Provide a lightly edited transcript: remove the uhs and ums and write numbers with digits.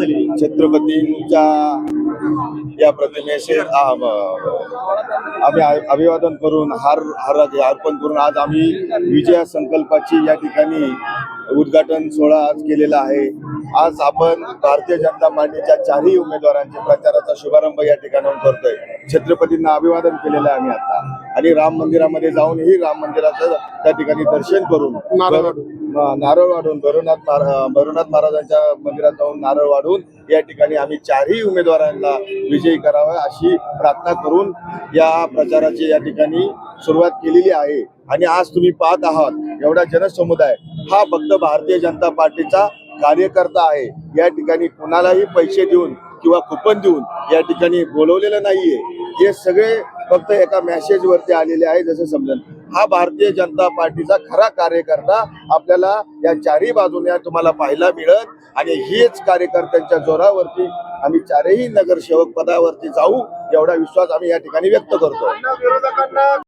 झाली? छत्रपतींच्या या प्रतिमेचे आम्ही अभिवादन करून हार अर्पण करून आज आम्ही विजय संकल्पाची या ठिकाणी उद्घाटन सोहळा आज केलेला आहे। आज आपण भारतीय जनता पार्टीच्या चारही उमेदवारांच्या प्रचाराचा शुभारंभ या ठिकाणाहून करतोय। छत्रपतींना अभिवादन केलेलं आहे आम्ही आता, आणि राम मंदिरामध्ये जाऊनही राम मंदिराचं त्या ठिकाणी दर्शन करून नारळ वाढून भैरवनाथ महाराजांच्या मंदिरात जाऊन नारळ वाढून या ठिकाणी आम्ही चारही उमेदवारांना विजयी करावा अशी प्रार्थना करून या प्रचाराची या ठिकाणी सुरुवात केलेली आहे। आणि आज तुम्ही पाहत आहात एवढा जनसमुदाय हा फक्त भारतीय जनता पार्टीचा कार्यकर्ता आहे। या ठिकाणी कुणालाही पैसे देऊन किंवा कुपन देऊन या ठिकाणी बोलवलेलं नाहीये। हे सगळे फक्त एका मेसेज वरती आलेले आहे। जसं समजेल हा भारतीय जनता पार्टीचा खरा कार्यकर्ता आपल्याला या चारही बाजूने तुम्हाला पाहायला मिळत, आणि हेच कार्यकर्त्यांच्या जोरावरती आम्ही चारही नगरसेवक पदावरती जाऊ एवढा विश्वास आम्ही या ठिकाणी व्यक्त करतो।